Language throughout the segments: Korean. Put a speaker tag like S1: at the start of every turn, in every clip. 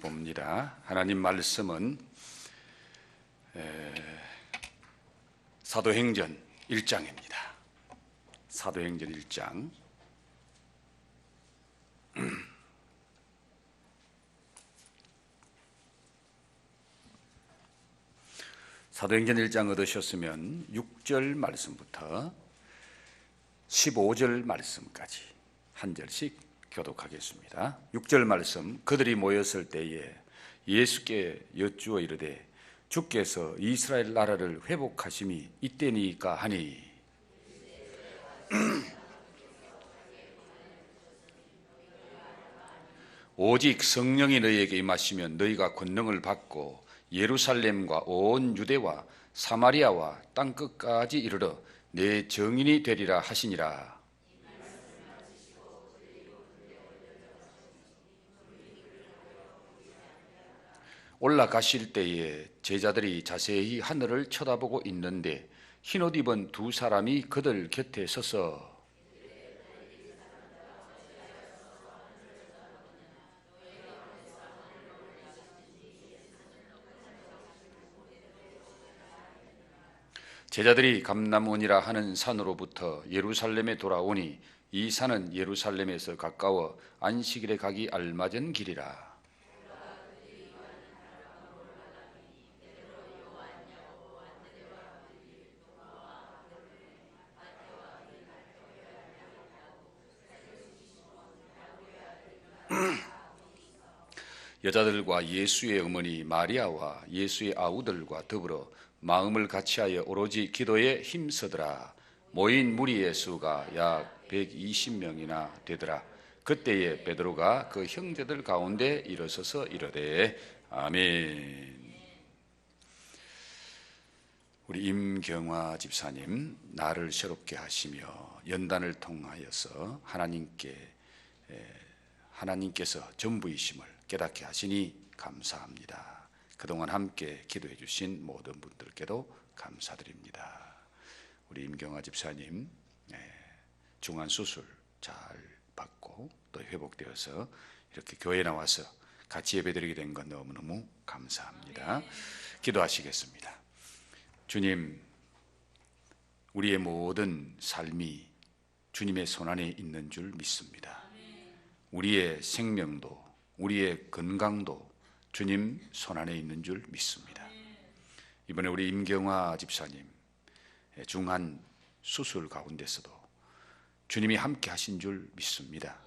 S1: 봅니다. 하나님 말씀은 사도행전 1장입니다. 사도행전 1장. 사도행전 1장 얻으셨으면 6절 말씀부터 15절 말씀까지 한 절씩 교독하겠습니다. 6절 말씀. 그들이 모였을 때에 예수께 여쭈어 이르되 주께서 이스라엘 나라를 회복하심이 이때니까 하니 오직 성령이 너희에게 임하시면 너희가 권능을 받고 예루살렘과 온 유대와 사마리아와 땅끝까지 이르러 내 증인이 되리라 하시니라. 올라가실 때에 제자들이 자세히 하늘을 쳐다보고 있는데 흰옷 입은 두 사람이 그들 곁에 서서 제자들이 감람원이라 하는 산으로부터 예루살렘에 돌아오니 이 산은 예루살렘에서 가까워 안식일에 가기 알맞은 길이라. 여자들과 예수의 어머니 마리아와 예수의 아우들과 더불어 마음을 같이하여 오로지 기도에 힘쓰더라. 모인 무리의 수가 약 120명이나 되더라. 그때에 베드로가 그 형제들 가운데 일어서서 이르되 아멘. 우리 임경화 집사님, 나를 새롭게 하시며 연단을 통하여서 하나님께서 전부이심을 깨닫게 하시니 감사합니다. 그동안 함께 기도해 주신 모든 분들께도 감사드립니다. 우리 임경화 집사님 중환 수술 잘 받고 또 회복되어서 이렇게 교회에 나와서 같이 예배드리게 된 건 너무너무 감사합니다. 기도하시겠습니다. 주님, 우리의 모든 삶이 주님의 손안에 있는 줄 믿습니다. 우리의 생명도 우리의 건강도 주님 손안에 있는 줄 믿습니다. 이번에 우리 임경화 집사님 중한 수술 가운데서도 주님이 함께 하신 줄 믿습니다.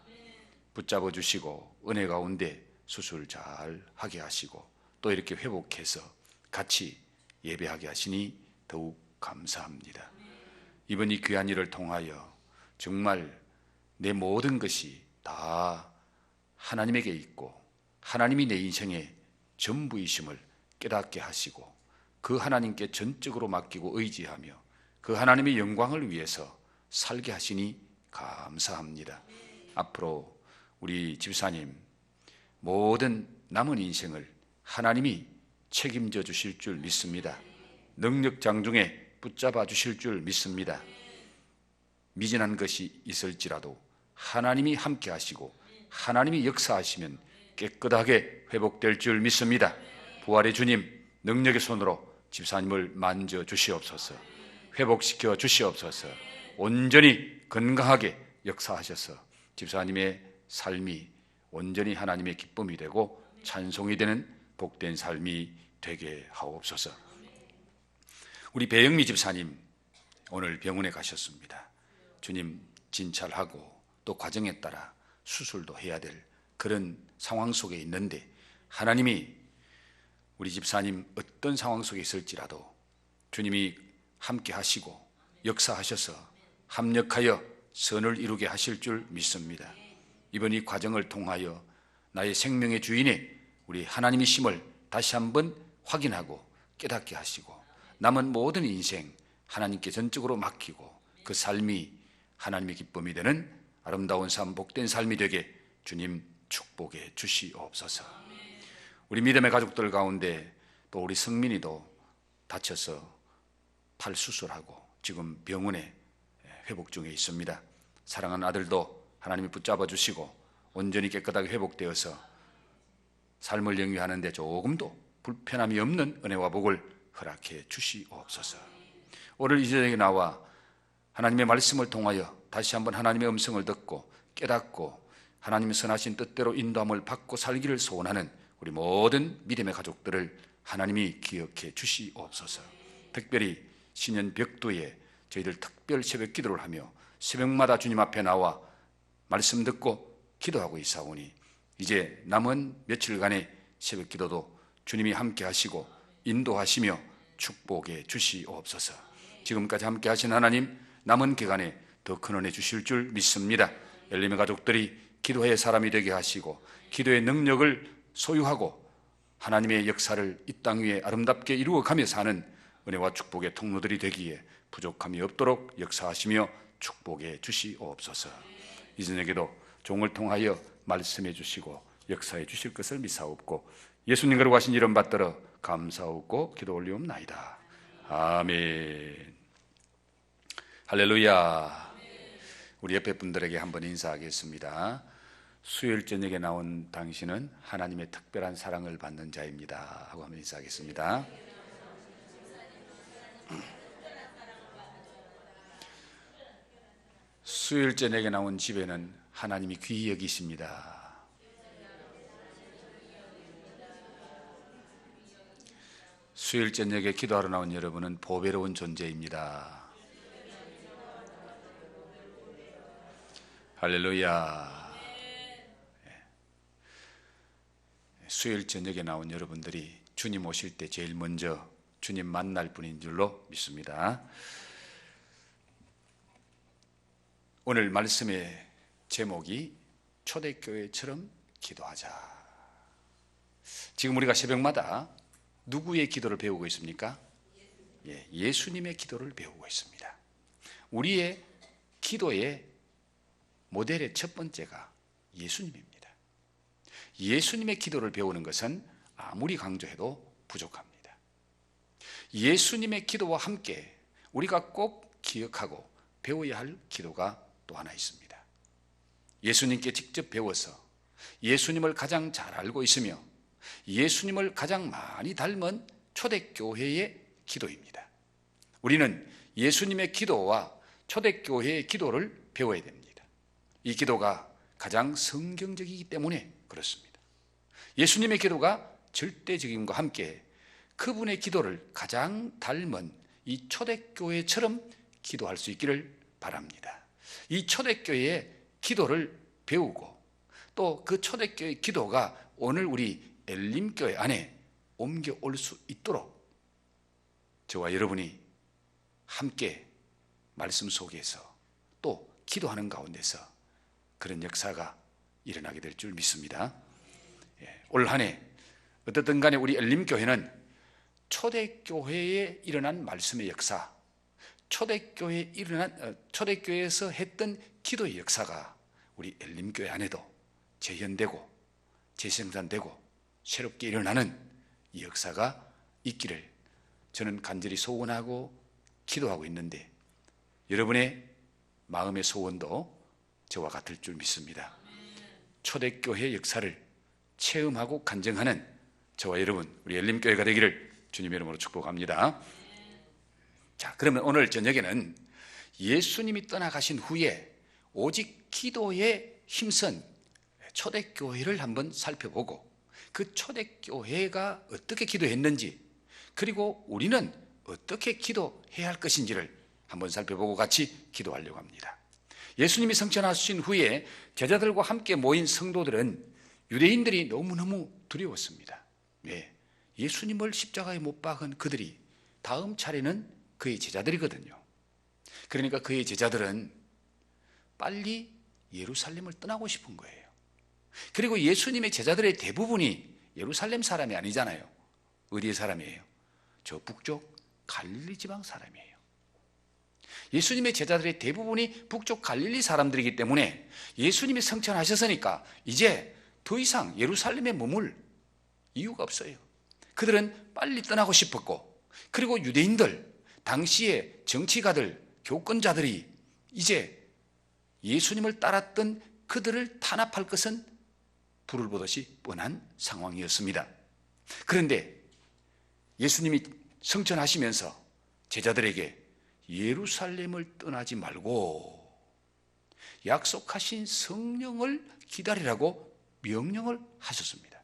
S1: 붙잡아 주시고 은혜 가운데 수술 잘 하게 하시고 또 이렇게 회복해서 같이 예배하게 하시니 더욱 감사합니다. 이번 이 귀한 일을 통하여 정말 내 모든 것이 다 하나님에게 있고 하나님이 내 인생의 전부이심을 깨닫게 하시고 그 하나님께 전적으로 맡기고 의지하며 그 하나님의 영광을 위해서 살게 하시니 감사합니다. 앞으로 우리 집사님 모든 남은 인생을 하나님이 책임져 주실 줄 믿습니다. 능력 장중에 붙잡아 주실 줄 믿습니다. 미진한 것이 있을지라도 하나님이 함께 하시고 하나님이 역사하시면 깨끗하게 회복될 줄 믿습니다. 부활의 주님 능력의 손으로 집사님을 만져 주시옵소서. 회복시켜 주시옵소서. 온전히 건강하게 역사하셔서 집사님의 삶이 온전히 하나님의 기쁨이 되고 찬송이 되는 복된 삶이 되게 하옵소서. 우리 배영미 집사님 오늘 병원에 가셨습니다. 주님 진찰하고 또 과정에 따라 수술도 해야 될 그런 상황 속에 있는데 하나님이 우리 집사님 어떤 상황 속에 있을지라도 주님이 함께 하시고 역사하셔서 합력하여 선을 이루게 하실 줄 믿습니다. 이번 이 과정을 통하여 나의 생명의 주인이 우리 하나님이심을 다시 한번 확인하고 깨닫게 하시고 남은 모든 인생 하나님께 전적으로 맡기고 그 삶이 하나님의 기쁨이 되는 아름다운 삶, 복된 삶이 되게 주님 축복해 주시옵소서. 우리 믿음의 가족들 가운데 또 우리 성민이도 다쳐서 팔 수술하고 지금 병원에 회복 중에 있습니다. 사랑하는 아들도 하나님이 붙잡아 주시고 온전히 깨끗하게 회복되어서 삶을 영위하는데 조금도 불편함이 없는 은혜와 복을 허락해 주시옵소서. 오늘 이 저녁에 나와 하나님의 말씀을 통하여 다시 한번 하나님의 음성을 듣고 깨닫고 하나님의 선하신 뜻대로 인도함을 받고 살기를 소원하는 우리 모든 믿음의 가족들을 하나님이 기억해 주시옵소서. 특별히 신년 벽두에 저희들 특별 새벽 기도를 하며 새벽마다 주님 앞에 나와 말씀 듣고 기도하고 있사오니 이제 남은 며칠간의 새벽 기도도 주님이 함께 하시고 인도하시며 축복해 주시옵소서. 지금까지 함께 하신 하나님, 남은 기간에 더 큰 은혜 주실 줄 믿습니다. 엘림의 가족들이 기도의 사람이 되게 하시고 기도의 능력을 소유하고 하나님의 역사를 이 땅 위에 아름답게 이루어가며 사는 은혜와 축복의 통로들이 되기에 부족함이 없도록 역사하시며 축복해 주시옵소서. 이 저녁에도 종을 통하여 말씀해 주시고 역사해 주실 것을 믿사옵고 예수님 거룩 하신 이름 받들어 감사하고 기도 올리옵나이다. 아멘. 할렐루야. 우리 옆에 분들에게 한번 인사하겠습니다. 수요일 저녁에 나온 당신은 하나님의 특별한 사랑을 받는 자입니다 하고 한번 인사하겠습니다. 수요일 저녁에 나온 집에는 하나님이 귀히 여기십니다. 수요일 저녁에 기도하러 나온 여러분은 보배로운 존재입니다. 할렐루야. 수요일 저녁에 나온 여러분들이 주님 오실 때 제일 먼저 주님 만날 분인 줄로 믿습니다. 오늘 말씀의 제목이 초대교회처럼 기도하자. 지금 우리가 새벽마다 누구의 기도를 배우고 있습니까? 예수님의 기도를 배우고 있습니다. 우리의 기도의 모델의 첫 번째가 예수님입니다. 예수님의 기도를 배우는 것은 아무리 강조해도 부족합니다. 예수님의 기도와 함께 우리가 꼭 기억하고 배워야 할 기도가 또 하나 있습니다. 예수님께 직접 배워서 예수님을 가장 잘 알고 있으며 예수님을 가장 많이 닮은 초대교회의 기도입니다. 우리는 예수님의 기도와 초대교회의 기도를 배워야 됩니다. 이 기도가 가장 성경적이기 때문에 그렇습니다. 예수님의 기도가 절대적임과 함께 그분의 기도를 가장 닮은 이 초대교회처럼 기도할 수 있기를 바랍니다. 이 초대교회의 기도를 배우고 또 그 초대교회의 기도가 오늘 우리 엘림교회 안에 옮겨올 수 있도록 저와 여러분이 함께 말씀 속에서 또 기도하는 가운데서 그런 역사가 일어나게 될 줄 믿습니다. 올 한 해 어떻든 간에 우리 엘림교회는 초대교회에 일어난 말씀의 역사, 초대교회에서 했던 기도의 역사가 우리 엘림교회 안에도 재현되고 재생산되고 새롭게 일어나는 이 역사가 있기를 저는 간절히 소원하고 기도하고 있는데 여러분의 마음의 소원도 저와 같을 줄 믿습니다. 초대교회의 역사를 체험하고 간증하는 저와 여러분 우리 엘림교회가 되기를 주님의 이름으로 축복합니다. 자, 그러면 오늘 저녁에는 예수님이 떠나가신 후에 오직 기도에 힘쓴 초대교회를 한번 살펴보고 그 초대교회가 어떻게 기도했는지 그리고 우리는 어떻게 기도해야 할 것인지를 한번 살펴보고 같이 기도하려고 합니다. 예수님이 승천하신 후에 제자들과 함께 모인 성도들은 유대인들이 너무너무 두려웠습니다. 예수님을 십자가에 못 박은 그들이 다음 차례는 그의 제자들이거든요. 그러니까 그의 제자들은 빨리 예루살렘을 떠나고 싶은 거예요. 그리고 예수님의 제자들의 대부분이 예루살렘 사람이 아니잖아요. 어디의 사람이에요? 저 북쪽 갈릴리 지방 사람이에요. 예수님의 제자들의 대부분이 북쪽 갈릴리 사람들이기 때문에 예수님이 승천하셨으니까 이제 더 이상 예루살렘에 머물 이유가 없어요. 그들은 빨리 떠나고 싶었고 그리고 유대인들, 당시의 정치가들, 교권자들이 이제 예수님을 따랐던 그들을 탄압할 것은 불을 보듯이 뻔한 상황이었습니다. 그런데 예수님이 성천하시면서 제자들에게 예루살렘을 떠나지 말고 약속하신 성령을 기다리라고 명령을 하셨습니다.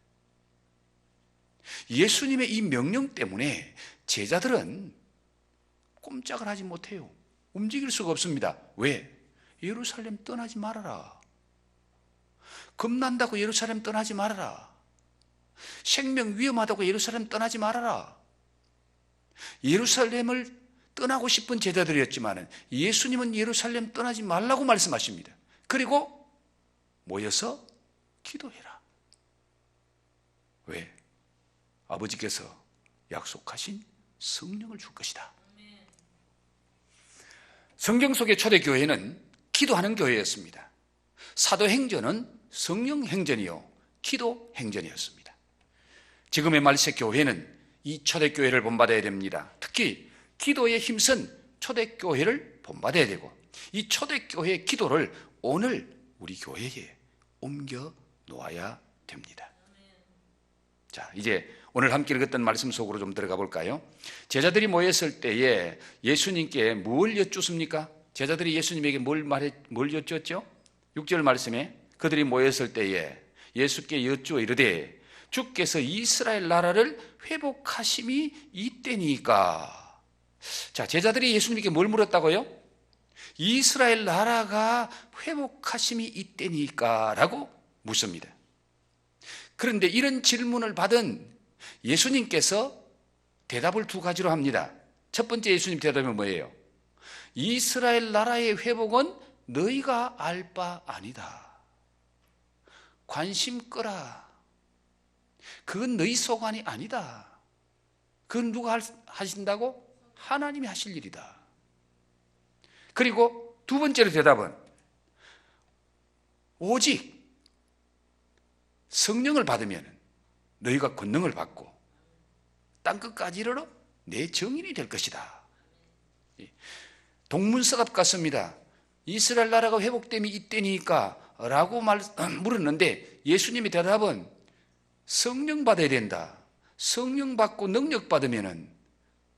S1: 예수님의 이 명령 때문에 제자들은 꼼짝을 하지 못해요. 움직일 수가 없습니다. 왜? 예루살렘 떠나지 말아라. 겁난다고 예루살렘 떠나지 말아라. 생명 위험하다고 예루살렘 떠나지 말아라. 예루살렘을 떠나고 싶은 제자들이었지만 예수님은 예루살렘 떠나지 말라고 말씀하십니다. 그리고 모여서 기도해라. 왜? 아버지께서 약속하신 성령을 줄 것이다. 성경 속의 초대교회는 기도하는 교회였습니다. 사도행전은 성령행전이요 기도행전이었습니다. 지금의 말세 교회는 이 초대교회를 본받아야 됩니다. 특히 기도에 힘쓴 초대교회를 본받아야 되고 이 초대교회의 기도를 오늘 우리 교회에 옮겨 놓아야 됩니다. 자, 이제 오늘 함께 읽었던 말씀 속으로 좀 들어가 볼까요? 제자들이 모였을 때에 예수님께 뭘 여쭙습니까? 제자들이 예수님에게 뭘 여쭈었죠? 6절 말씀에 그들이 모였을 때에 예수께 여쭈어 이르되 주께서 이스라엘 나라를 회복하심이 이때니까. 자, 제자들이 예수님께 뭘 물었다고요? 이스라엘 나라가 회복하심이 이때니까 라고 묻습니다. 그런데 이런 질문을 받은 예수님께서 대답을 두 가지로 합니다. 첫 번째 예수님 대답이 뭐예요? 이스라엘 나라의 회복은 너희가 알 바 아니다. 관심 끄라. 그건 너희 소관이 아니다. 그건 누가 하신다고? 하나님이 하실 일이다. 그리고 두 번째로 대답은 오직 성령을 받으면 너희가 권능을 받고 땅끝까지 이르러 내 증인이 될 것이다. 동문서답 같습니다. 이스라엘 나라가 회복됨이 이때니까 라고 물었는데 예수님의 대답은 성령 받아야 된다. 성령 받고 능력 받으면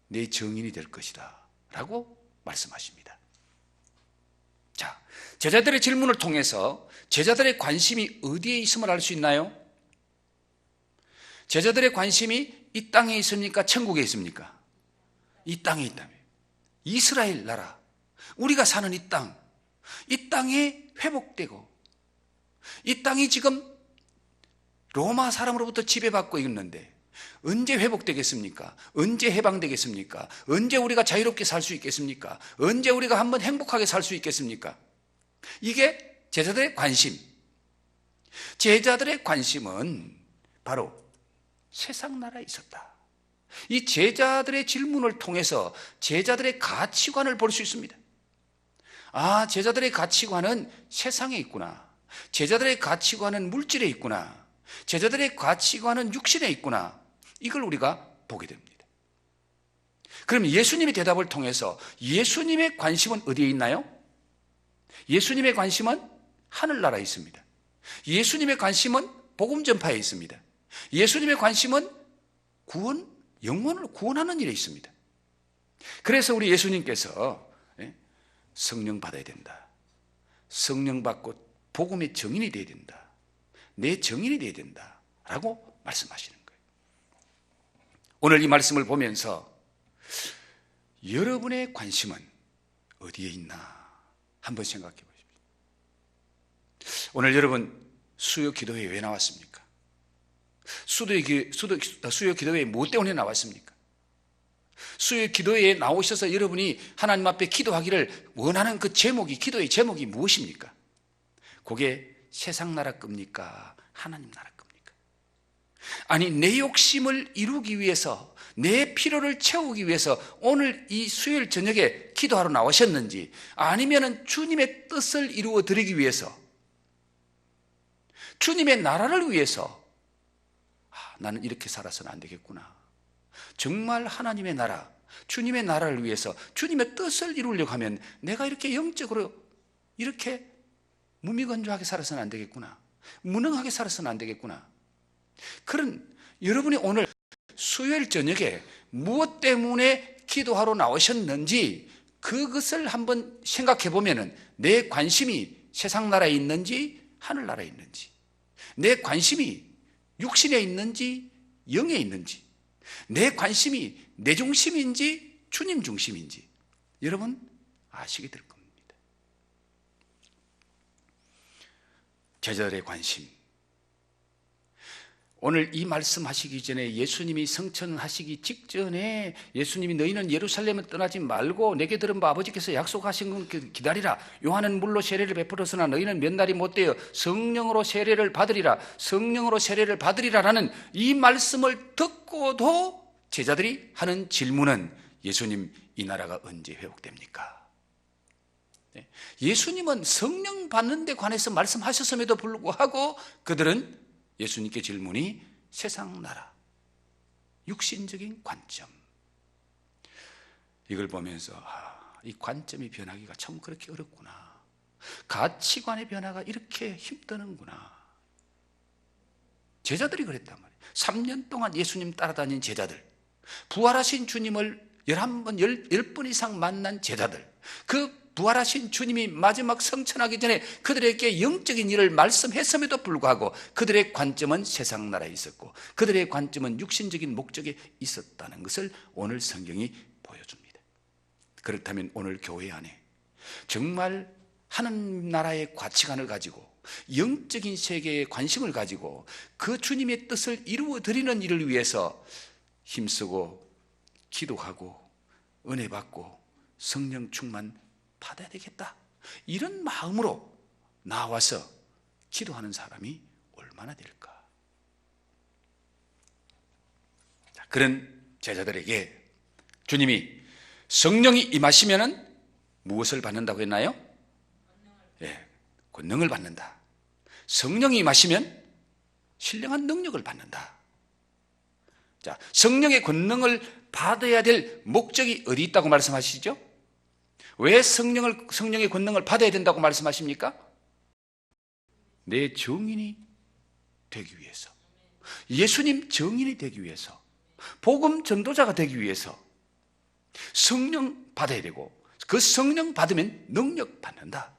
S1: 내 증인이 될 것이다 라고 말씀하십니다. 자, 제자들의 질문을 통해서 제자들의 관심이 어디에 있음을 알 수 있나요? 제자들의 관심이 이 땅에 있습니까? 천국에 있습니까? 이 땅에 있다며. 이스라엘 나라, 우리가 사는 이 땅에 회복되고 이 땅이 지금 로마 사람으로부터 지배받고 있는데 언제 회복되겠습니까? 언제 해방되겠습니까? 언제 우리가 자유롭게 살 수 있겠습니까? 언제 우리가 한번 행복하게 살 수 있겠습니까? 이게 제자들의 관심. 제자들의 관심은 바로 세상 나라에 있었다. 이 제자들의 질문을 통해서 제자들의 가치관을 볼 수 있습니다. 아, 제자들의 가치관은 세상에 있구나. 제자들의 가치관은 물질에 있구나. 제자들의 가치관은 육신에 있구나. 이걸 우리가 보게 됩니다. 그럼 예수님의 대답을 통해서 예수님의 관심은 어디에 있나요? 예수님의 관심은 하늘나라에 있습니다. 예수님의 관심은 복음 전파에 있습니다. 예수님의 관심은 영혼을 구원하는 일에 있습니다. 그래서 우리 예수님께서 성령 받아야 된다. 성령 받고 복음의 증인이 되어야 된다. 내 증인이 되어야 된다 라고 말씀하시는 거예요. 오늘 이 말씀을 보면서 여러분의 관심은 어디에 있나 한번 생각해 보십시오. 오늘 여러분 수요 기도회에 왜 나왔습니까? 수요 기도회에 무엇 때문에 나왔습니까? 수요 기도회에 나오셔서 여러분이 하나님 앞에 기도하기를 원하는 그 제목이, 기도의 제목이 무엇입니까? 그게 세상 나라 겁니까? 하나님 나라 겁니까? 아니, 내 욕심을 이루기 위해서, 내 필요를 채우기 위해서 오늘 이 수요일 저녁에 기도하러 나오셨는지, 아니면은 주님의 뜻을 이루어 드리기 위해서, 주님의 나라를 위해서, 나는 이렇게 살아서는 안 되겠구나. 정말 하나님의 나라, 주님의 나라를 위해서 주님의 뜻을 이루려고 하면 내가 이렇게 영적으로 이렇게 무미건조하게 살아서는 안 되겠구나. 무능하게 살아서는 안 되겠구나. 그런 여러분이 오늘 수요일 저녁에 무엇 때문에 기도하러 나오셨는지 그것을 한번 생각해 보면은 내 관심이 세상 나라에 있는지 하늘 나라에 있는지, 내 관심이 육신에 있는지 영에 있는지, 내 관심이 내 중심인지 주님 중심인지 여러분 아시게 될 겁니다. 제자들의 관심, 오늘 이 말씀하시기 전에 예수님이 성천하시기 직전에 예수님이 너희는 예루살렘을 떠나지 말고 내게 들은 바 아버지께서 약속하신 건 기다리라. 요한은 물로 세례를 베풀었으나 너희는 몇 날이 못되어 성령으로 세례를 받으리라. 성령으로 세례를 받으리라라는 이 말씀을 듣고도 제자들이 하는 질문은 예수님 이 나라가 언제 회복됩니까? 예수님은 성령 받는 데 관해서 말씀하셨음에도 불구하고 그들은 예수님께 질문이 세상 나라, 육신적인 관점. 이걸 보면서 이 관점이 변하기가 참 그렇게 어렵구나. 가치관의 변화가 이렇게 힘드는구나. 제자들이 그랬단 말이에요. 3년 동안 예수님 따라다닌 제자들, 부활하신 주님을 11번, 10번 이상 만난 제자들, 그 부활하신 주님이 마지막 성천하기 전에 그들에게 영적인 일을 말씀했음에도 불구하고 그들의 관점은 세상 나라에 있었고 그들의 관점은 육신적인 목적에 있었다는 것을 오늘 성경이 보여줍니다. 그렇다면 오늘 교회 안에 정말 하나님 나라의 가치관을 가지고 영적인 세계에 관심을 가지고 그 주님의 뜻을 이루어 드리는 일을 위해서 힘쓰고 기도하고 은혜 받고 성령 충만 받아야 되겠다, 이런 마음으로 나와서 기도하는 사람이 얼마나 될까? 그런 제자들에게 주님이 성령이 임하시면은 무엇을 받는다고 했나요? 권능을 받는다. 성령이 임하시면 신령한 능력을 받는다. 자, 성령의 권능을 받아야 될 목적이 어디 있다고 말씀하시죠? 왜 성령의 권능을 받아야 된다고 말씀하십니까? 내 정인이 되기 위해서, 예수님 정인이 되기 위해서, 복음 전도자가 되기 위해서 성령 받아야 되고, 그 성령 받으면 능력 받는다.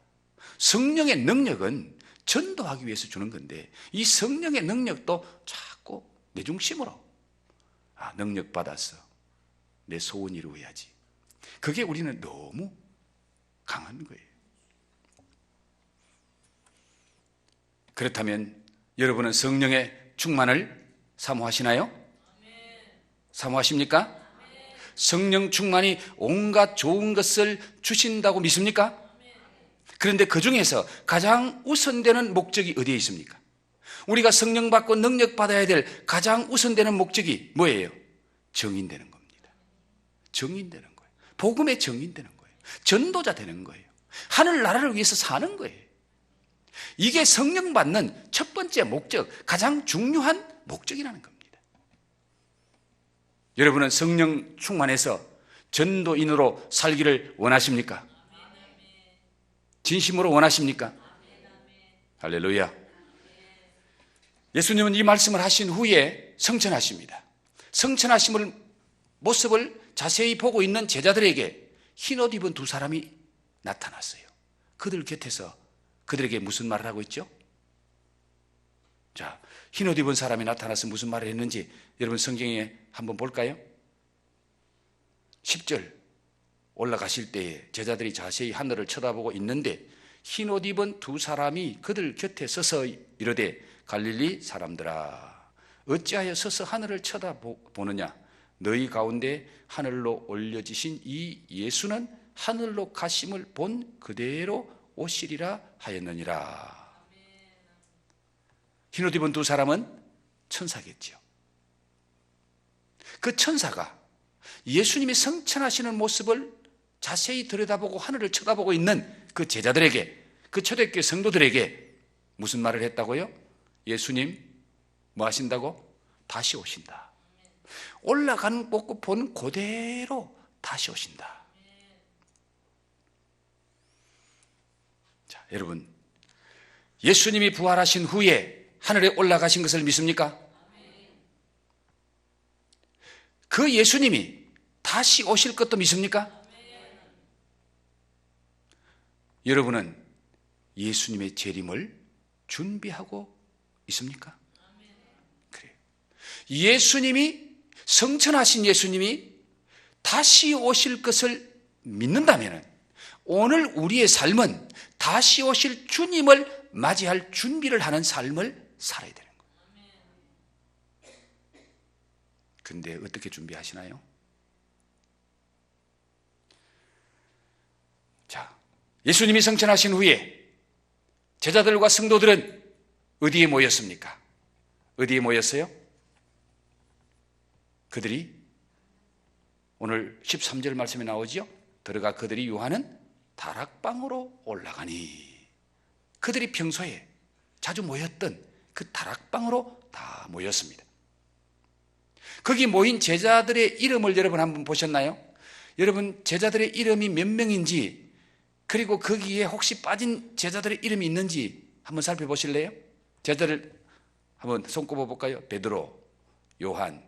S1: 성령의 능력은 전도하기 위해서 주는 건데 이 성령의 능력도 자꾸 내 중심으로 능력 받아서 내 소원 이루어야지, 그게 우리는 너무 강한 거예요. 그렇다면 여러분은 성령의 충만을 사모하시나요? 사모하십니까? 성령 충만이 온갖 좋은 것을 주신다고 믿습니까? 그런데 그 중에서 가장 우선되는 목적이 어디에 있습니까? 우리가 성령 받고 능력 받아야 될 가장 우선되는 목적이 뭐예요? 정인되는 겁니다. 정인되는 거예요. 복음의 정인되는 거예요. 전도자 되는 거예요. 하늘나라를 위해서 사는 거예요. 이게 성령 받는 첫 번째 목적, 가장 중요한 목적이라는 겁니다. 여러분은 성령 충만해서 전도인으로 살기를 원하십니까? 진심으로 원하십니까? 할렐루야. 예수님은 이 말씀을 하신 후에 성천하십니다. 성천하심을 모습을 자세히 보고 있는 제자들에게 흰옷 입은 두 사람이 나타났어요. 그들 곁에서 그들에게 무슨 말을 하고 있죠? 자, 흰옷 입은 사람이 나타나서 무슨 말을 했는지 여러분 성경에 한번 볼까요? 10절 올라가실 때에 제자들이 자세히 하늘을 쳐다보고 있는데 흰옷 입은 두 사람이 그들 곁에 서서 이르되 갈릴리 사람들아 어찌하여 서서 하늘을 쳐다보느냐? 너희 가운데 하늘로 올려지신 이 예수는 하늘로 가심을 본 그대로 오시리라 하였느니라. 흰옷 입은 두 사람은 천사겠죠. 그 천사가 예수님이 성천하시는 모습을 자세히 들여다보고 하늘을 쳐다보고 있는 그 제자들에게, 그 초대교회 성도들에게 무슨 말을 했다고요? 예수님 뭐 하신다고? 다시 오신다. 올라간 곳 본 그대로 다시 오신다. 자, 여러분, 예수님이 부활하신 후에 하늘에 올라가신 것을 믿습니까? 그 예수님이 다시 오실 것도 믿습니까? 여러분은 예수님의 재림을 준비하고 있습니까? 그래요. 예수님이, 성천하신 예수님이 다시 오실 것을 믿는다면 오늘 우리의 삶은 다시 오실 주님을 맞이할 준비를 하는 삶을 살아야 되는 거예요. 근데 어떻게 준비하시나요? 자, 예수님이 성천하신 후에 제자들과 성도들은 어디에 모였습니까? 어디에 모였어요? 그들이 오늘 13절 말씀에 나오지요. 들어가 그들이 유하는 다락방으로 올라가니. 그들이 평소에 자주 모였던 그 다락방으로 다 모였습니다. 거기 모인 제자들의 이름을 여러분 한번 보셨나요? 여러분 제자들의 이름이 몇 명인지, 그리고 거기에 혹시 빠진 제자들의 이름이 있는지 한번 살펴보실래요? 제자들 한번 손꼽아 볼까요? 베드로, 요한,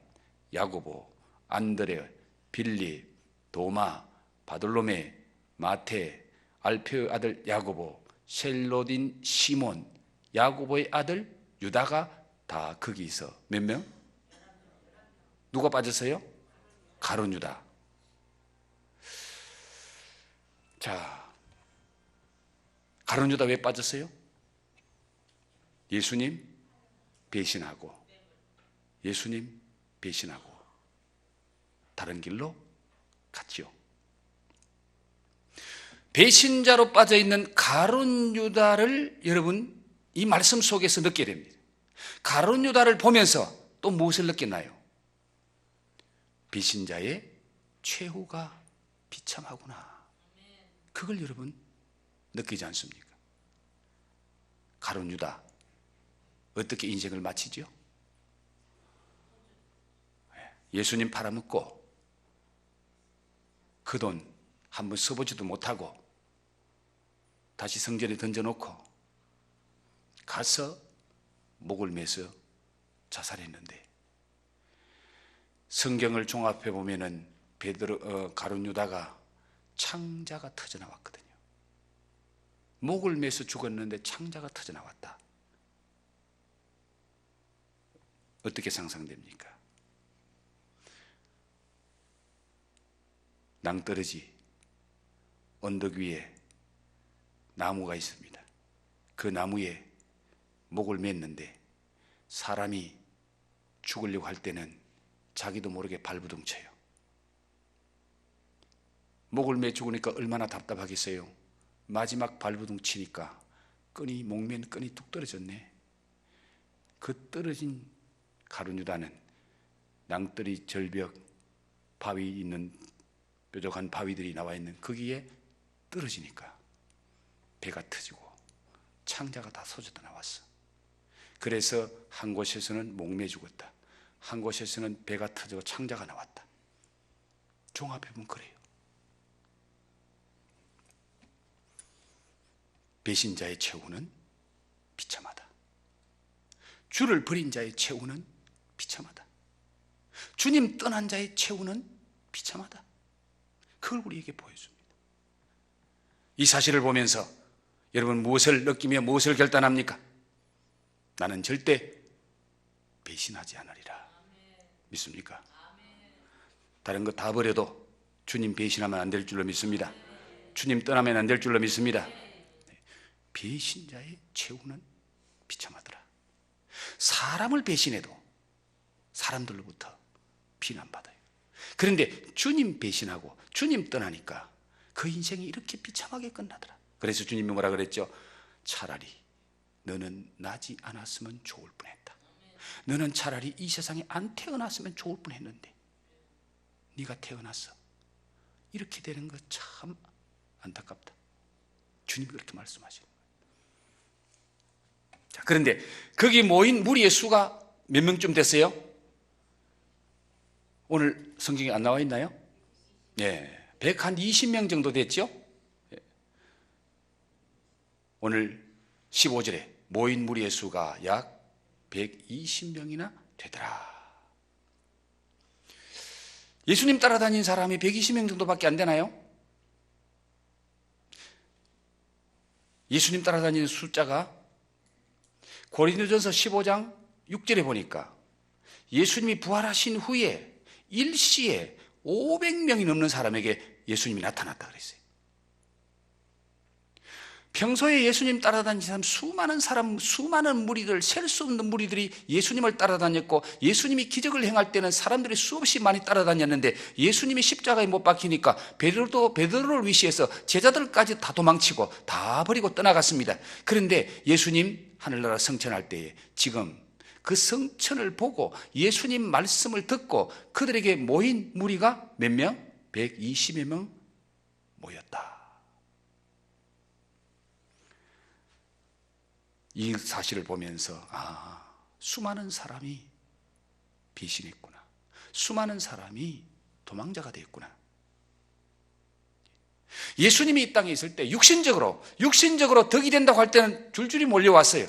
S1: 야고보, 안드레, 빌립, 도마, 바돌로메, 마태, 알페의 아들 야고보, 셀로딘 시몬, 야고보의 아들 유다가 다 거기서 몇 명? 누가 빠졌어요? 가룟 유다. 자, 가룟 유다 왜 빠졌어요? 예수님 배신하고 다른 길로 갔지요. 배신자로 빠져있는 가룟 유다를 여러분 이 말씀 속에서 느끼게 됩니다. 가룟 유다를 보면서 또 무엇을 느꼈나요? 배신자의 최후가 비참하구나. 그걸 여러분 느끼지 않습니까? 가룟 유다 어떻게 인생을 마치죠? 예수님 팔아먹고 그 돈 한번 써보지도 못하고 다시 성전에 던져놓고 가서 목을 매서 자살했는데, 성경을 종합해 보면은 가룟 유다가 창자가 터져 나왔거든요. 목을 매서 죽었는데 창자가 터져 나왔다. 어떻게 상상됩니까? 낭떠러지 언덕 위에 나무가 있습니다. 그 나무에 목을 맸는데 사람이 죽으려고 할 때는 자기도 모르게 발부둥 쳐요. 목을 매 죽으니까 얼마나 답답하겠어요. 마지막 발부둥 치니까 목맨 끈이 뚝 떨어졌네. 그 떨어진 가룟 유다는 낭떠리 절벽 바위 있는 뾰족한 바위들이 나와 있는 거기에 떨어지니까 배가 터지고 창자가 다 쏟아져 나왔어. 그래서 한 곳에서는 목매 죽었다, 한 곳에서는 배가 터지고 창자가 나왔다. 종합해보면 그래요. 배신자의 최후는 비참하다. 주를 버린 자의 최후는 비참하다. 주님 떠난 자의 최후는 비참하다. 그걸 우리에게 보여줍니다. 이 사실을 보면서 여러분 무엇을 느끼며 무엇을 결단합니까? 나는 절대 배신하지 않으리라. 믿습니까? 다른 거 다 버려도 주님 배신하면 안 될 줄로 믿습니다. 주님 떠나면 안 될 줄로 믿습니다. 배신자의 최후는 비참하더라. 사람을 배신해도 사람들로부터 비난받아요. 그런데 주님 배신하고 주님 떠나니까 그 인생이 이렇게 비참하게 끝나더라. 그래서 주님이 뭐라 그랬죠? 차라리 너는 나지 않았으면 좋을 뻔했다. 너는 차라리 이 세상에 안 태어났으면 좋을 뻔했는데 네가 태어났어. 이렇게 되는 거 참 안타깝다. 주님이 그렇게 말씀하시는 거예요. 자, 그런데 거기 모인 무리의 수가 몇 명쯤 됐어요? 오늘 성경에 안 나와 있나요? 네, 120명 정도 됐죠? 오늘 15절에 모인 무리의 수가 약 120명이나 되더라. 예수님 따라다닌 사람이 120명 정도밖에 안 되나요? 예수님 따라다니는 숫자가 고린도전서 15장 6절에 보니까 예수님이 부활하신 후에 일시에 500명이 넘는 사람에게 예수님이 나타났다 그랬어요. 평소에 예수님 따라다니는 사람, 수많은 무리들, 셀 수 없는 무리들이 예수님을 따라다녔고, 예수님이 기적을 행할 때는 사람들이 수없이 많이 따라다녔는데, 예수님이 십자가에 못 박히니까 베드로를 위시해서 제자들까지 다 도망치고 다 버리고 떠나갔습니다. 그런데 예수님 하늘나라 성천할 때에 지금 그 성천을 보고 예수님 말씀을 듣고 그들에게 모인 무리가 몇 명? 120여 명 모였다. 이 사실을 보면서 수많은 사람이 배신했구나. 수많은 사람이 도망자가 되었구나. 예수님이 이 땅에 있을 때 육신적으로 덕이 된다고 할 때는 줄줄이 몰려왔어요.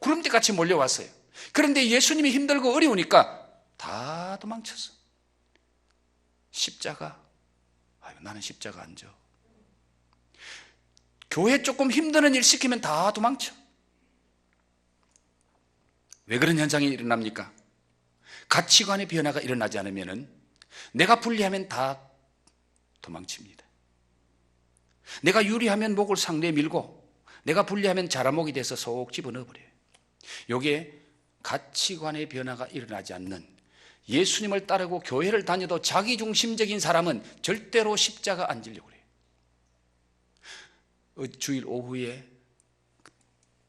S1: 구름대같이 몰려왔어요. 그런데 예수님이 힘들고 어려우니까 다 도망쳤어. 십자가, 나는 십자가 안 져. 교회 조금 힘드는 일 시키면 다 도망쳐. 왜 그런 현상이 일어납니까? 가치관의 변화가 일어나지 않으면 내가 불리하면 다 도망칩니다. 내가 유리하면 목을 상대에 밀고 내가 불리하면 자라목이 돼서 속 집어넣어버려요. 이게 가치관의 변화가 일어나지 않는, 예수님을 따르고 교회를 다녀도 자기중심적인 사람은 절대로 십자가 안 지려고 그래요. 주일 오후에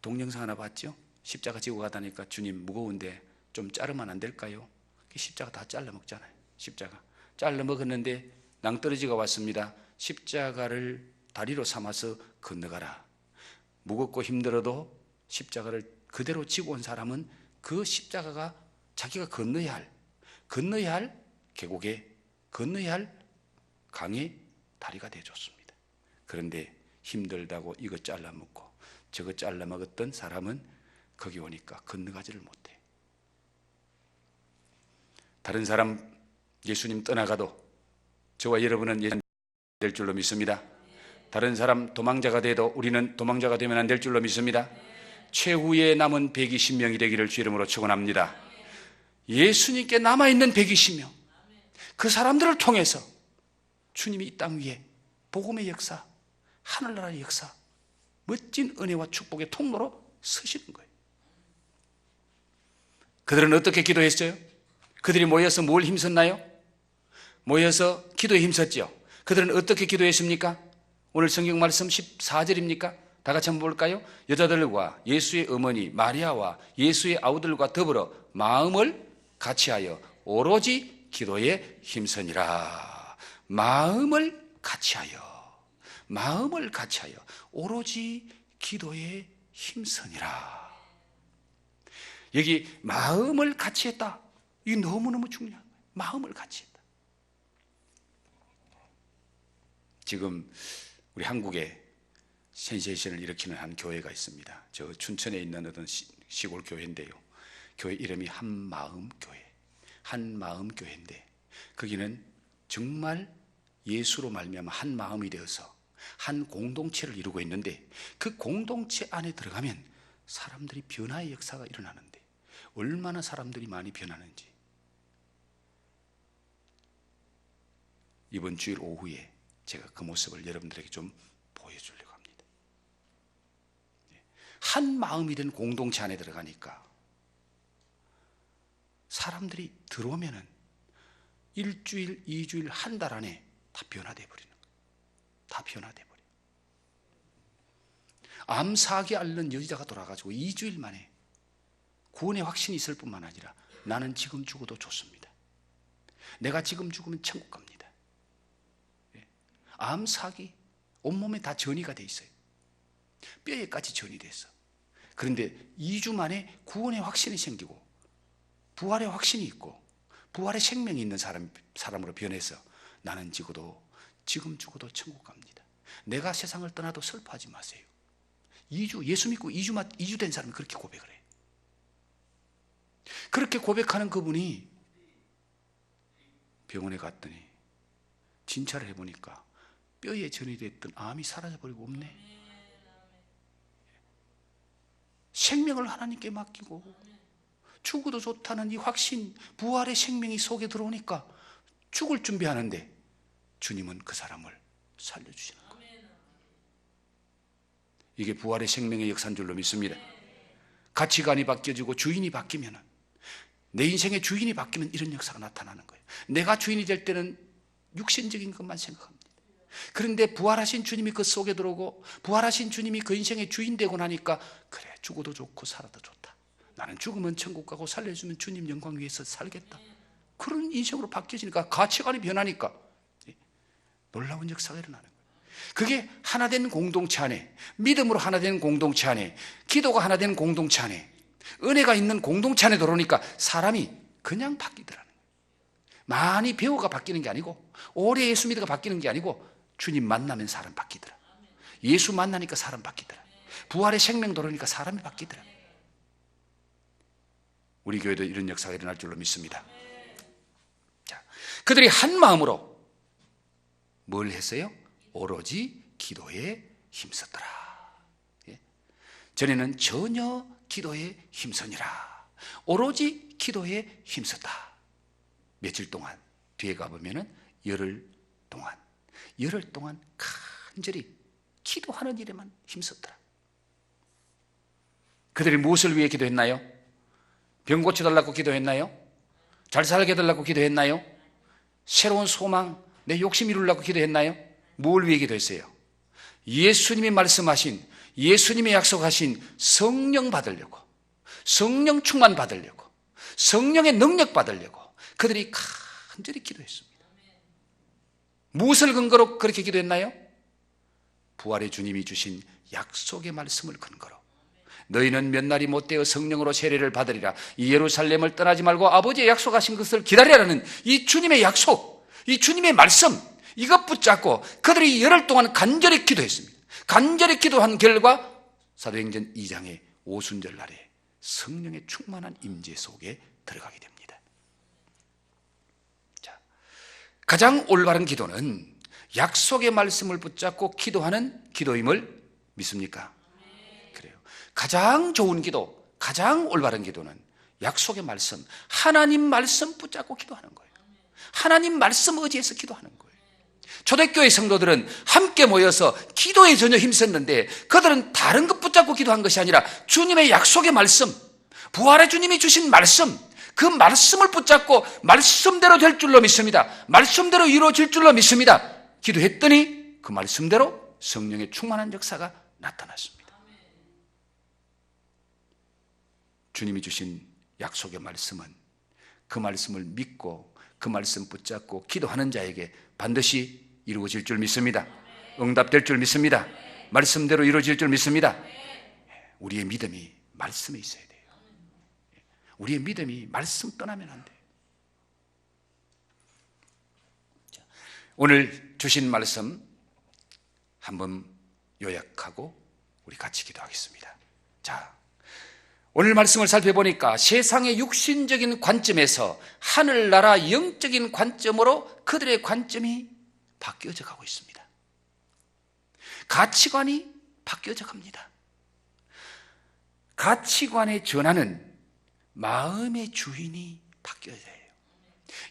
S1: 동영상 하나 봤죠? 십자가 지고 가다니까 주님 무거운데 좀 자르면 안 될까요? 십자가 다 잘라 먹잖아요. 십자가 잘라 먹었는데 낭떠러지가 왔습니다. 십자가를 다리로 삼아서 건너가라. 무겁고 힘들어도 십자가를 그대로 지고 온 사람은 그 십자가가 자기가 건너야 할 계곡에, 건너야 할 강의 다리가 되어줬습니다. 그런데 힘들다고 이거 잘라 먹고 저거 잘라 먹었던 사람은 거기 오니까 건너가지를 못해. 다른 사람 예수님 떠나가도 저와 여러분은 예수님 될 줄로 믿습니다. 다른 사람 도망자가 돼도 우리는 도망자가 되면 안 될 줄로 믿습니다. 최후에 남은 120명이 되기를 주 이름으로 축원합니다. 예수님께 남아있는 120명, 그 사람들을 통해서 주님이 이 땅 위에 복음의 역사, 하늘나라의 역사, 멋진 은혜와 축복의 통로로 서시는 거예요. 그들은 어떻게 기도했어요? 그들이 모여서 뭘 힘썼나요? 모여서 기도에 힘썼죠. 그들은 어떻게 기도했습니까? 오늘 성경 말씀 14절입니까? 다 같이 한번 볼까요? 여자들과 예수의 어머니 마리아와 예수의 아우들과 더불어 마음을 같이하여 오로지 기도에 힘쓰니라. 마음을 같이하여 오로지 기도에 힘쓰니라. 여기 마음을 같이 했다. 이게 너무너무 중요한 거예요. 마음을 같이 했다. 지금 우리 한국에 센세이션을 일으키는 한 교회가 있습니다. 저 춘천에 있는 어떤 시골 교회인데요. 교회 이름이 한마음교회인데 거기는 정말 예수로 말미암아 한 마음이 되어서 한 공동체를 이루고 있는데, 그 공동체 안에 들어가면 사람들이 변화의 역사가 일어나는데 얼마나 사람들이 많이 변하는지 이번 주일 오후에 제가 그 모습을 여러분들에게 좀 보여주려고 합니다. 한 마음이 된 공동체 안에 들어가니까 사람들이 들어오면은 일주일, 2주일, 한 달 안에 다 변화돼 버리는 거예요. 다 변화돼 버려. 암사하게 앓는 여자가 돌아가지고 2주일 만에 구원의 확신이 있을 뿐만 아니라 나는 지금 죽어도 좋습니다. 내가 지금 죽으면 천국 갑니다. 암사기 온몸에 다 전이가 돼 있어요. 뼈에까지 전이 됐어. 그런데 2주 만에 구원의 확신이 생기고 부활의 확신이 있고 부활의 생명이 있는 사람으로 변해서 나는 지금 죽어도 천국 갑니다. 내가 세상을 떠나도 슬퍼하지 마세요. 예수 믿고 2주 된 사람이 그렇게 고백을 해요. 그렇게 고백하는 그분이 병원에 갔더니 진찰을 해보니까 뼈에 전이됐던 암이 사라져버리고 없네. 생명을 하나님께 맡기고 죽어도 좋다는 이 확신, 부활의 생명이 속에 들어오니까 죽을 준비하는데 주님은 그 사람을 살려주시는 거예요. 이게 부활의 생명의 역사인 줄로 믿습니다. 가치관이 바뀌어지고 주인이 바뀌면, 내 인생의 주인이 바뀌면 이런 역사가 나타나는 거예요. 내가 주인이 될 때는 육신적인 것만 생각합니다. 그런데 부활하신 주님이 그 속에 들어오고 부활하신 주님이 그 인생의 주인 되고 나니까 그래, 죽어도 좋고 살아도 좋다. 나는 죽으면 천국 가고 살려주면 주님 영광 위에서 살겠다. 그런 인생으로 바뀌어지니까, 가치관이 변하니까 놀라운 역사가 일어나는 거예요. 그게 하나된 공동체 안에, 믿음으로 하나된 공동체 안에, 기도가 하나된 공동체 안에, 은혜가 있는 공동체 안에 들어오니까 사람이 그냥 바뀌더라는 거예요. 많이 배워가 바뀌는 게 아니고, 오래 예수 믿어가 바뀌는 게 아니고, 주님 만나면 사람 바뀌더라. 예수 만나니까 사람 바뀌더라. 부활의 생명 들어오니까 사람이 바뀌더라. 우리 교회도 이런 역사가 일어날 줄로 믿습니다. 자, 그들이 한 마음으로 뭘 했어요? 오로지 기도에 힘썼더라. 예? 전에는 전혀 기도에 힘쓰니라. 오로지 기도에 힘썼다. 며칠 동안, 뒤에 가보면은 열흘 동안 간절히 기도하는 일에만 힘썼더라. 그들이 무엇을 위해 기도했나요? 병 고쳐달라고 기도했나요? 잘 살게 해달라고 기도했나요? 새로운 소망, 내 욕심 이루려고 기도했나요? 뭘 위해 기도했어요? 예수님이 말씀하신, 예수님이 약속하신 성령 받으려고, 성령 충만 받으려고, 성령의 능력 받으려고 그들이 간절히 기도했습니다. 무엇을 근거로 그렇게 기도했나요? 부활의 주님이 주신 약속의 말씀을 근거로, 너희는 몇 날이 못되어 성령으로 세례를 받으리라. 이 예루살렘을 떠나지 말고 아버지의 약속하신 것을 기다리라는 이 주님의 약속, 이 주님의 말씀, 이것 붙잡고 그들이 열흘 동안 간절히 기도했습니다. 간절히 기도한 결과 사도행전 2장의 오순절 날에 성령의 충만한 임재 속에 들어가게 됩니다. 자, 가장 올바른 기도는 약속의 말씀을 붙잡고 기도하는 기도임을 믿습니까? 그래요. 가장 좋은 기도, 가장 올바른 기도는 약속의 말씀, 하나님 말씀 붙잡고 기도하는 거예요. 하나님 말씀 의지해서 기도하는 거예요. 초대교회 성도들은 함께 모여서 기도에 전혀 힘썼는데 그들은 다른 것 붙잡고 기도한 것이 아니라 주님의 약속의 말씀, 부활의 주님이 주신 말씀, 그 말씀을 붙잡고 말씀대로 될 줄로 믿습니다. 말씀대로 이루어질 줄로 믿습니다. 기도했더니 그 말씀대로 성령의 충만한 역사가 나타났습니다. 주님이 주신 약속의 말씀은 그 말씀을 믿고 그 말씀 붙잡고 기도하는 자에게 반드시 이루어질 줄 믿습니다. 응답될 줄 믿습니다. 말씀대로 이루어질 줄 믿습니다. 우리의 믿음이 말씀에 있어야 돼요. 우리의 믿음이 말씀 떠나면 안 돼요. 오늘 주신 말씀 한번 요약하고 우리 같이 기도하겠습니다. 자, 오늘 말씀을 살펴보니까 세상의 육신적인 관점에서 하늘나라 영적인 관점으로 그들의 관점이 바뀌어져 가고 있습니다. 가치관이 바뀌어져 갑니다. 가치관의 전환은 마음의 주인이 바뀌어야 해요.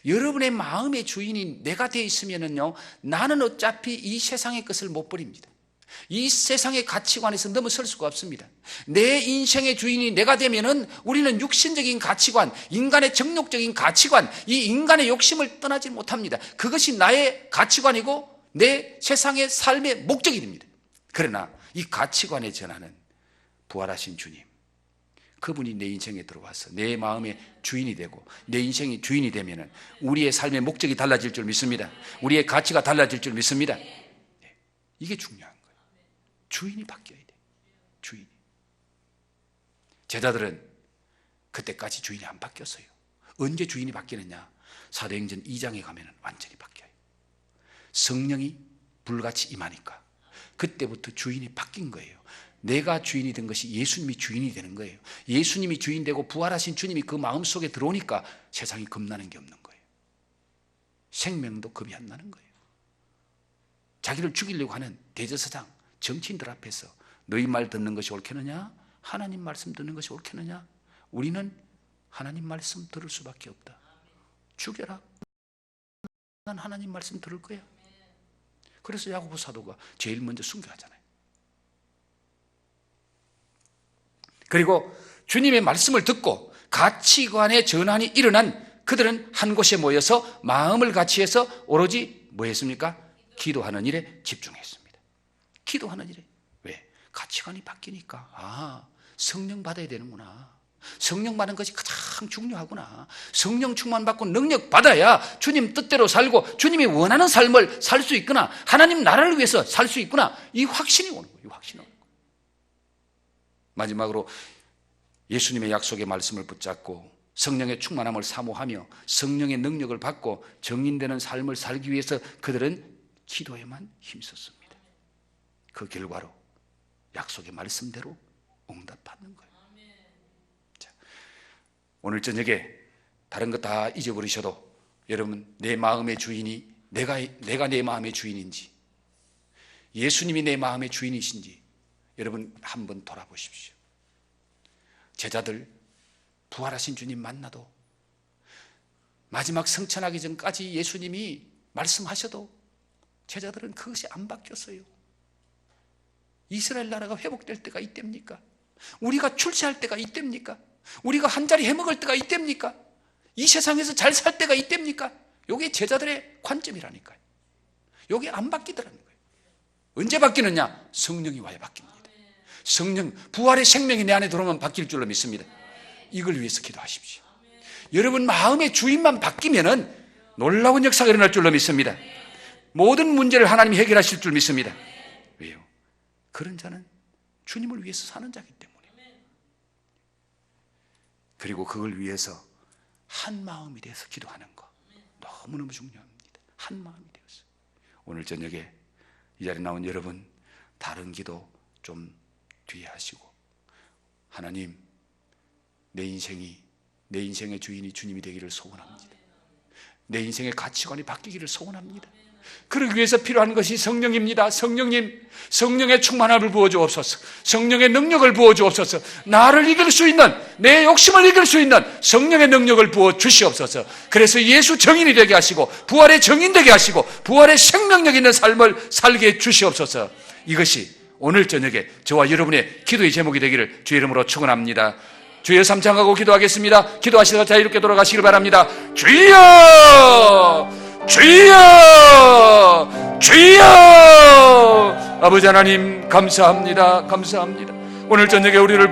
S1: 여러분의 마음의 주인이 내가 되어 있으면요, 나는 어차피 이 세상의 것을 못 버립니다. 이 세상의 가치관에서 넘어설 수가 없습니다. 내 인생의 주인이 내가 되면은 우리는 육신적인 가치관, 인간의 정욕적인 가치관, 이 인간의 욕심을 떠나지 못합니다. 그것이 나의 가치관이고 내 세상의 삶의 목적이 됩니다. 그러나 이 가치관의 전환은 부활하신 주님, 그분이 내 인생에 들어와서 내 마음의 주인이 되고 내 인생의 주인이 되면은 우리의 삶의 목적이 달라질 줄 믿습니다. 우리의 가치가 달라질 줄 믿습니다. 이게 중요한 거예요. 주인이 바뀌어야 돼요. 주인이. 제자들은 그때까지 주인이 안 바뀌었어요. 언제 주인이 바뀌느냐? 사도행전 2장에 가면 완전히 바뀌어요. 성령이 불같이 임하니까 그때부터 주인이 바뀐 거예요. 내가 주인이 된 것이 예수님이 주인이 되는 거예요. 예수님이 주인 되고 부활하신 주님이 그 마음속에 들어오니까 세상이 겁나는 게 없는 거예요. 생명도 겁이 안 나는 거예요. 자기를 죽이려고 하는 대제사장, 정치인들 앞에서 너희 말 듣는 것이 옳겠느냐? 하나님 말씀 듣는 것이 옳겠느냐? 우리는 하나님 말씀 들을 수밖에 없다. 죽여라. 난 하나님 말씀 들을 거야. 그래서 야고보 사도가 제일 먼저 순교하잖아요. 그리고 주님의 말씀을 듣고 가치관의 전환이 일어난 그들은 한 곳에 모여서 마음을 같이해서 오로지 뭐 했습니까? 기도하는 일에 집중했습니다. 기도하는 일에. 왜? 가치관이 바뀌니까 성령 받아야 되는구나. 성령 받는 것이 가장 중요하구나. 성령 충만 받고 능력 받아야 주님 뜻대로 살고 주님이 원하는 삶을 살 수 있구나. 하나님 나라를 위해서 살 수 있구나. 이 확신이 오는 거예요. 이 확신이 오는 거예요. 마지막으로 예수님의 약속의 말씀을 붙잡고 성령의 충만함을 사모하며 성령의 능력을 받고 정인되는 삶을 살기 위해서 그들은 기도에만 힘썼습니다. 그 결과로 약속의 말씀대로 응답받는 거예요. 자, 오늘 저녁에 다른 거 다 잊어버리셔도 여러분 내 마음의 주인이 내가 내 마음의 주인인지 예수님이 내 마음의 주인이신지 여러분 한번 돌아보십시오. 제자들 부활하신 주님 만나도 마지막 성천하기 전까지 예수님이 말씀하셔도 제자들은 그것이 안 바뀌었어요. 이스라엘 나라가 회복될 때가 이때입니까? 우리가 출세할 때가 이때입니까? 우리가 한 자리 해먹을 때가 이때입니까? 이 세상에서 잘 살 때가 이때입니까? 이게 제자들의 관점이라니까요. 이게 안 바뀌더라는 거예요. 언제 바뀌느냐? 성령이 와야 바뀝니다. 성령, 부활의 생명이 내 안에 들어오면 바뀔 줄로 믿습니다. 이걸 위해서 기도하십시오. 여러분 마음의 주인만 바뀌면은 놀라운 역사가 일어날 줄로 믿습니다. 모든 문제를 하나님이 해결하실 줄 믿습니다. 왜요? 그런 자는 주님을 위해서 사는 자이기 때문에. 그리고 그걸 위해서 한 마음이 돼서 기도하는 거 너무너무 중요합니다. 한 마음이 되어서. 오늘 저녁에 이 자리에 나온 여러분 다른 기도 좀 뒤에 하시고 하나님 내 인생의 주인이 주님이 되기를 소원합니다. 내 인생의 가치관이 바뀌기를 소원합니다. 그러기 위해서 필요한 것이 성령입니다. 성령님, 성령의 충만함을 부어주옵소서. 성령의 능력을 부어주옵소서. 나를 이길 수 있는, 내 욕심을 이길 수 있는 성령의 능력을 부어주시옵소서. 그래서 예수 정인이 되게 하시고 부활의 정인 되게 하시고 부활의 생명력 있는 삶을 살게 해 주시옵소서. 이것이 오늘 저녁에 저와 여러분의 기도의 제목이 되기를 주의 이름으로 축원합니다. 주여 삼창하고 기도하겠습니다. 기도하시다가 자유롭게 돌아가시길 바랍니다. 주여! 주여! 주여! 아버지 하나님 감사합니다. 감사합니다. 오늘 저녁에 우리를